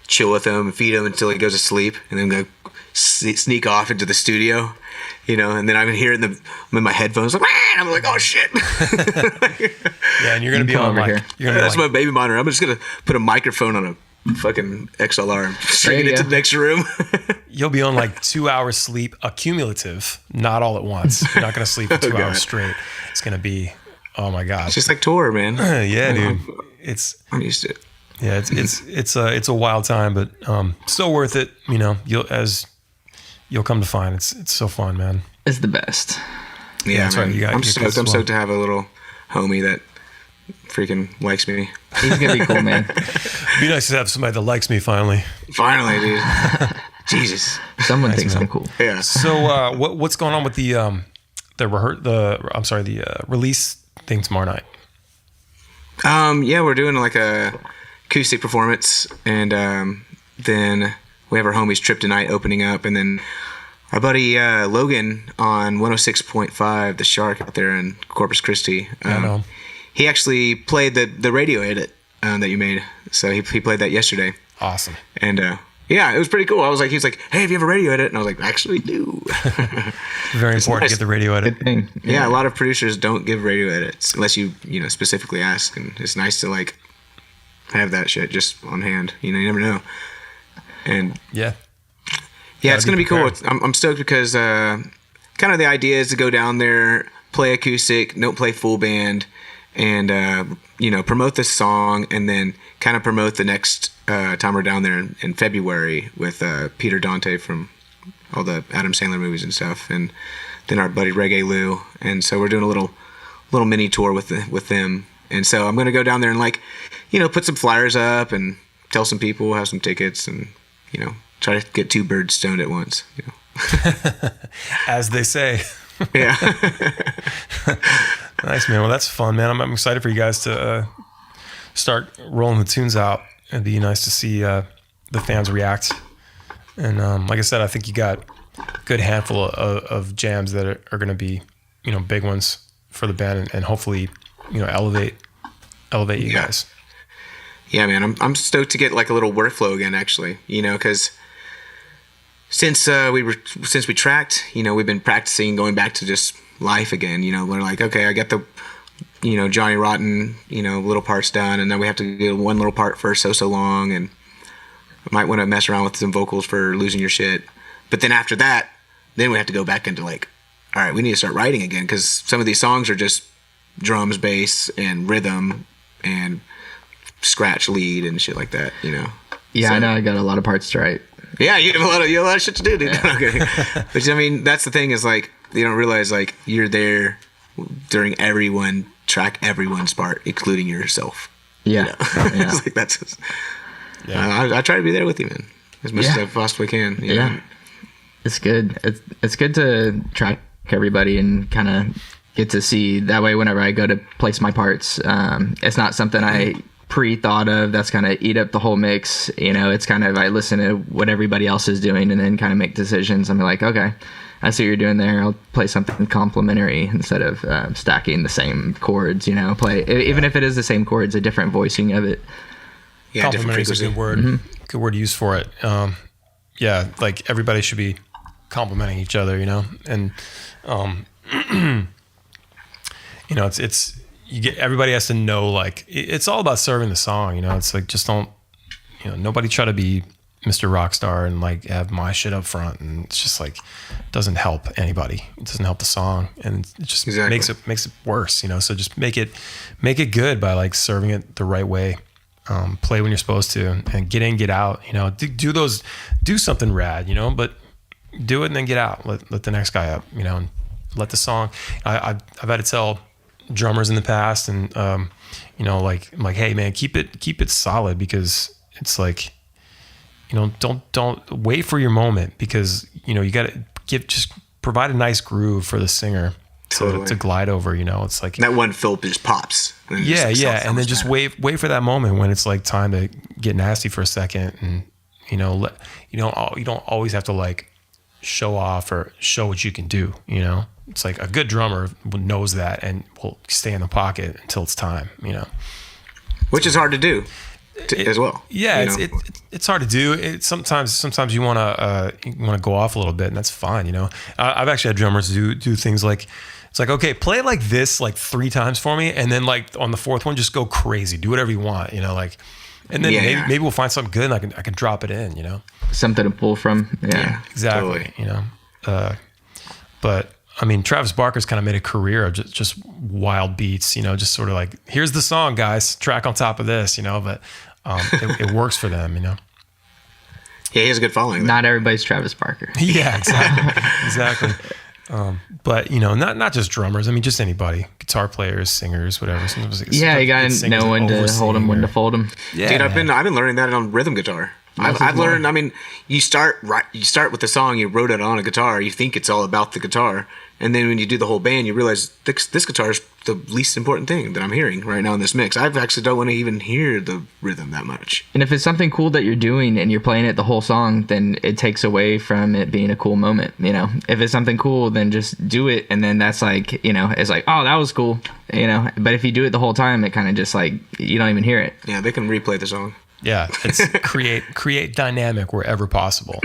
chill with him and feed him until he goes to sleep, and then go sneak off into the studio, and then I'm hearing I'm in my headphones, like, and I'm like, oh shit. Yeah, and you're gonna be on like, that's my baby monitor. I'm just gonna put a microphone on a fucking XLR and string it to the next room. You'll be on like 2 hours sleep, accumulative, not all at once. You're not going to sleep for 2 hours straight. It's going to be, oh my God. It's just like tour, man. Yeah, dude. I'm used to it. Yeah, it's a wild time, but still worth it. You'll come to find, it's so fun, man. It's the best. Yeah, that's man. Right. I'm stoked to have a little homie that freaking likes me. He's gonna be cool, man. It'd be nice to have somebody that likes me finally. Finally, dude. Jesus. Someone thinks I'm cool. Yeah. So what's going on with the release thing tomorrow night? Yeah, we're doing like a acoustic performance, and then we have our homies Trip Tonight opening up, and then our buddy Logan on 106.5 The Shark out there in Corpus Christi. I know. He actually played the radio edit that you made. So he played that yesterday. Awesome. And yeah, it was pretty cool. He was like, hey, have you ever radio edit? And I was like, actually do. Very important to get the radio edit. Good thing. Yeah, a lot of producers don't give radio edits unless you specifically ask. And it's nice to like have that shit just on hand. You never know. And yeah, it's going to be cool. I'm stoked because kind of the idea is to go down there, play acoustic, don't play full band, and promote this song, and then kind of promote the next time we're down there in February with Peter Dante from all the Adam Sandler movies and stuff, and then our buddy Reggae Lou, and so we're doing a little mini tour with them, and so I'm gonna go down there and like put some flyers up and tell some people, have some tickets, and try to get two birds stoned at once. As they say. Yeah. Nice, man. Well, that's fun, man. I'm excited for you guys to start rolling the tunes out. It'd be nice to see the fans react. And like I said, I think you got a good handful of jams that are going to be, big ones for the band, and hopefully, elevate you guys. Yeah, man. I'm stoked to get like a little workflow again, actually. Because since we tracked, we've been practicing going back to just life again. We're like, okay, I got the Johnny Rotten little parts done, and then we have to get one little part for so long, and I might want to mess around with some vocals for Losing Your Shit. But then after that, then we have to go back into like, all right, we need to start writing again, because some of these songs are just drums, bass, and rhythm and scratch lead and shit like that. Yeah, I know. I got a lot of parts to write. Yeah, you have a lot of shit to do, dude. Yeah. Okay. But I mean, that's the thing is like, you don't realize like you're there during track everyone's part, including yourself. Yeah. You know? Yeah. It's like that's just, I try to be there with you, man, as much as I possibly can. You know? It's good. It's good to track everybody and kind of get to see that way. Whenever I go to place my parts, it's not something I pre-thought of that's kind of eat up the whole mix. You know, it's kind of, I listen to what everybody else is doing and then kind of make decisions. I'm like, okay, I see what you're doing there. I'll play something complementary instead of stacking the same chords, you know, even if it is the same chords, a different voicing of it. Yeah, complementary is a good word. Mm-hmm. Good word to use for it. Yeah, like everybody should be complimenting each other, you know, and you know, everybody has to know, like, it's all about serving the song, you know. It's like, just don't, you know, nobody try to be Mr. Rockstar and like have my shit up front, and it's just like, it doesn't help anybody. It doesn't help the song, and it just makes it worse, you know. So just make it good by like serving it the right way. Play when you're supposed to, and get in, get out, you know. Do something rad, you know, but do it and then get out. Let the next guy up, you know, and let the song. I've had to tell drummers in the past, and you know, like, I'm like, hey man, keep it solid, because it's like, you know, don't wait for your moment, because, you know, you got to just provide a nice groove for the singer to glide over, you know. It's like that one fill just pops. And and then just wait for that moment when it's like time to get nasty for a second, and you know, you don't always have to like show off or show what you can do, you know. It's like a good drummer knows that and will stay in the pocket until it's time, you know. Which is hard to do as well. Yeah, it's hard to do. Sometimes you want to go off a little bit, and that's fine, you know. I've actually had drummers do things like, it's like, okay, play it like this like 3 times for me, and then like on the 4th one, just go crazy, do whatever you want, you know, like, and then maybe we'll find something good, and I can drop it in, you know. Something to pull from. Yeah, exactly. Totally. You know, but I mean, Travis Barker's kind of made a career of just wild beats, you know, just sort of like, here's the song, guys, track on top of this, you know, but it works for them, you know. Yeah, he has a good following. Not everybody's Travis Barker. Yeah, exactly. But, you know, not just drummers. I mean, just anybody, guitar players, singers, whatever. You got to know when to hold them, when to fold them. Yeah, dude, I've been learning that on rhythm guitar. I've learned. I mean, you start with the song, you wrote it on a guitar, you think it's all about the guitar, and then when you do the whole band, you realize this guitar is the least important thing that I'm hearing right now in this mix. I actually don't want to even hear the rhythm that much. And if it's something cool that you're doing and you're playing it the whole song, then it takes away from it being a cool moment, you know. If it's something cool, then just do it, and then that's like, you know, it's like, oh, that was cool, you know. But if you do it the whole time, it kind of just like, you don't even hear it. Yeah, they can replay the song. Yeah, it's create dynamic wherever possible.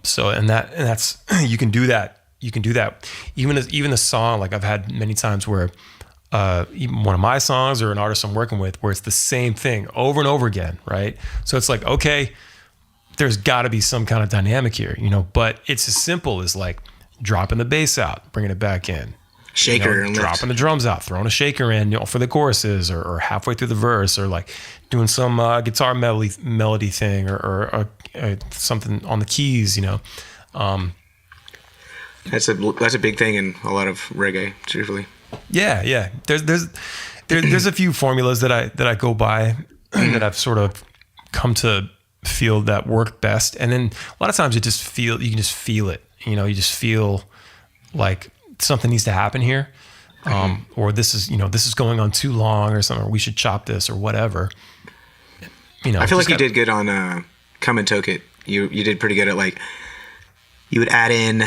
So that's you can do that. You can do that. Even a song, like I've had many times where even one of my songs or an artist I'm working with, where it's the same thing over and over again, right? So it's like, okay, there's got to be some kind of dynamic here, you know. But it's as simple as like dropping the bass out, bringing it back in. Shaker, you know, dropping the drums out, throwing a shaker in, you know, for the choruses, or halfway through the verse, or like doing some guitar melody thing, or something on the keys, you know. That's a big thing in a lot of reggae, truthfully. Yeah. There's a few formulas that I go by that I've sort of come to feel that work best, and then a lot of times you can just feel it. You know, you just feel like something needs to happen here, or this is going on too long, or something, or we should chop this, or whatever. You know, I feel like you did good on Come and Toke It. You did pretty good at, like, you would add in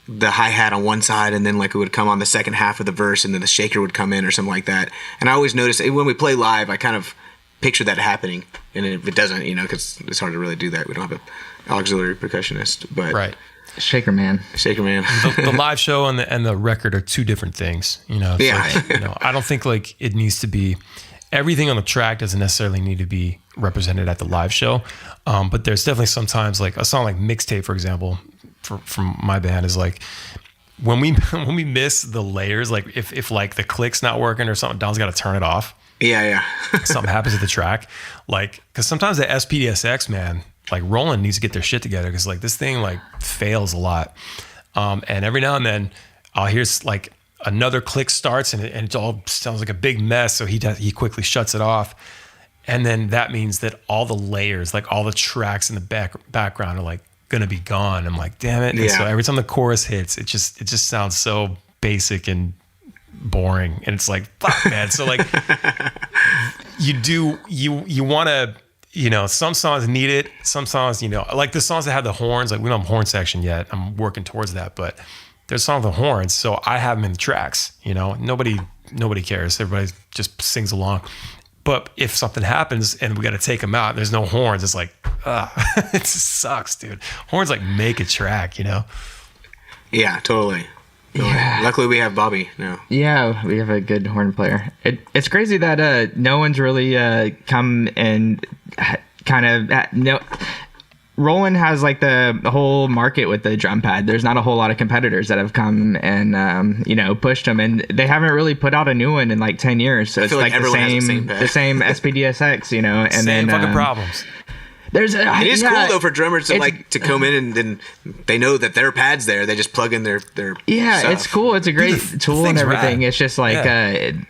the hi-hat on one side, and then like it would come on the second half of the verse, and then the shaker would come in or something like that. And I always notice when we play live, I kind of picture that happening, and if it doesn't, you know, because it's hard to really do that. We don't have an auxiliary percussionist, but right. Shaker man. The live show and the record are two different things, you know. Yeah. Like, you know, I don't think like it needs to be, everything on the track doesn't necessarily need to be represented at the live show. But there's definitely sometimes, like a song like Mixtape, for example, from my band, is like when we miss the layers, like if like the click's not working or something, Don's got to turn it off. Yeah. something happens to the track, like, because sometimes the SPDSX, man, like Roland needs to get their shit together, because like this thing like fails a lot, and every now and then I'll hear like another click starts and it all sounds like a big mess, so he quickly shuts it off, and then that means that all the layers, like all the tracks in the background are like gonna be gone. I'm like, damn it. And so every time the chorus hits, it just sounds so basic and boring, and it's like, fuck, man. So like you want to, you know, some songs need it, some songs, you know, like the songs that have the horns, like we don't have a horn section yet, I'm working towards that, but there's songs with horns, so I have them in the tracks, you know. Nobody cares, everybody just sings along. But if something happens and we got to take them out, there's no horns, it's like, it just sucks, dude. Horns like make a track, you know. Yeah, totally. Yeah. Luckily we have Bobby now. Yeah, we have a good horn player. It's crazy that no one's really come and kind of no. Roland has like the whole market with the drum pad. There's not a whole lot of competitors that have come and you know, pushed them, and they haven't really put out a new one in like 10 years. So it's like the same SPDSX, you know, and same then fucking problems. It is cool though for drummers to like to come in and then they know that their pad's there. They just plug in their stuff. It's cool. It's a great tool and everything. It's just like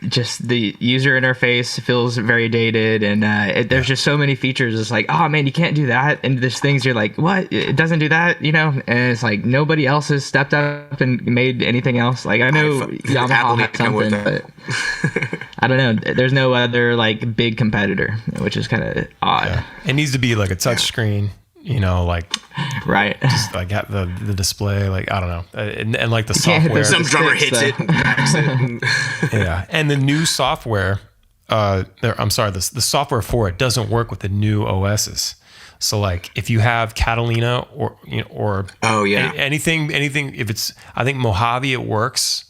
just the user interface feels very dated, and there's just so many features. It's like, oh man, you can't do that, and there's things you're like, what? It doesn't do that, you know? And it's like nobody else has stepped up and made anything else. Like I know Yamaha had something, but I don't know. There's no other like big competitor, which is kind of odd. Yeah. It needs to be like a touch screen, you know, like right, just like have the display, like I don't know, and like the software. Some drummer hits it and cracks it. Yeah, and the new software, the software for it doesn't work with the new OSs. So like if you have Catalina or anything, if it's, I think Mojave it works,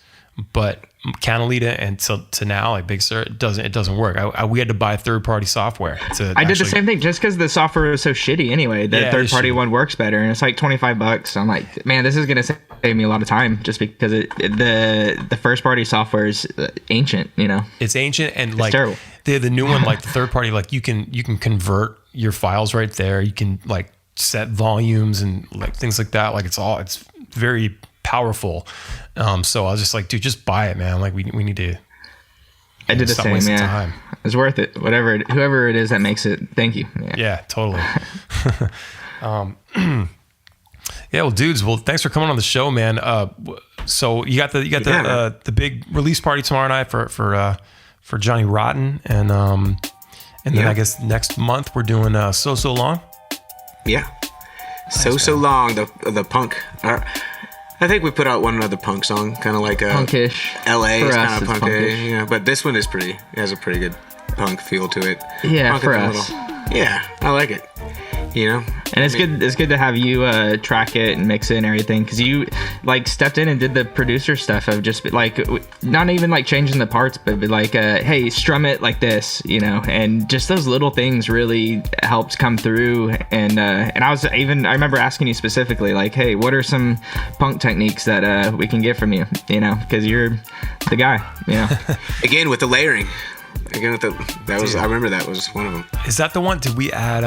but Catalina and to now, like Big Sur, it doesn't work. We had to buy third-party software to. I did the same thing just because the software was so shitty anyway. The third-party one works better, and it's like $25. So I'm like, man, this is gonna save me a lot of time just because the first-party software is ancient. You know, it's ancient and it's like terrible. The new one, like the third-party, like you can convert your files right there. You can like set volumes and like things like that. Like it's very powerful. So I was just like, dude, just buy it, man. Like we need to. I did the same. Yeah, time. It's worth it. Whoever it is that makes it. Thank you. Yeah, totally. Yeah, well, dudes. Well, thanks for coming on the show, man. So you got the big release party tomorrow night for Johnny Rotten, and then I guess next month we're doing So Long. Yeah, nice, So Long. The punk. I think we put out one another punk song, kind of like a punkish. LA is kind of punkish, you know, but this one is it has a pretty good punk feel to it. Yeah, punk for us. Yeah, I like it. You know, and it's good to have you track it and mix it and everything, because you like stepped in and did the producer stuff of just like not even like changing the parts, but like hey, strum it like this, you know, and just those little things really helped come through. And I remember asking you specifically like, hey, what are some punk techniques that we can get from you, you know, because you're the guy, you know. Again with the layering, I remember that was one of them. Is that the one? Did we add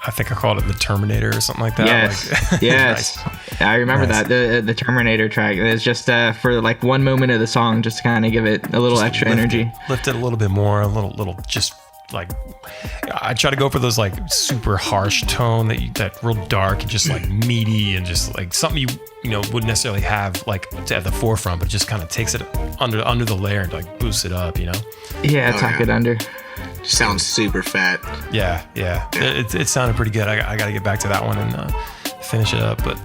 I think I called it the Terminator or something like that. Yes, like, yes. Nice. I remember that the Terminator track. It's just for like one moment of the song, just to kind of give it a little extra energy. Lift it a little bit more, a little just like I try to go for those like super harsh tone that real dark and just like meaty and just like something you know wouldn't necessarily have like at the forefront, but just kind of takes it under the layer and like boosts it up, you know. Yeah, tuck it under. Sounds super fat. Yeah. It sounded pretty good. I got to get back to that one and finish it up. But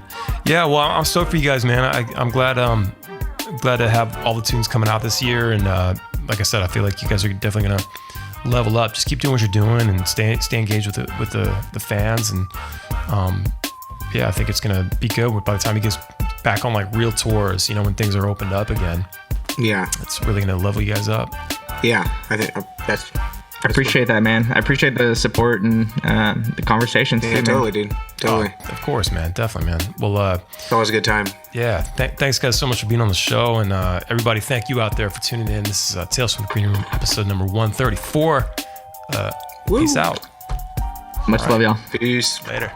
yeah, well, I'm stoked for you guys, man. I'm glad to have all the tunes coming out this year. And like I said, I feel like you guys are definitely gonna level up. Just keep doing what you're doing and stay engaged with the fans. And yeah, I think it's gonna be good. By the time he gets back on like real tours, you know, when things are opened up again. Yeah, it's really gonna level you guys up. Yeah, I think I appreciate that, man. I appreciate the support and the conversations. Yeah, too, totally, man. dude. Totally. Oh, of course, man. Definitely, man. Well, It's always a good time. yeah. Thanks, guys, so much for being on the show. And everybody, thank you out there for tuning in. This is Tales from the Green Room, episode number 134. Peace out. Much love, y'all. Peace. Later.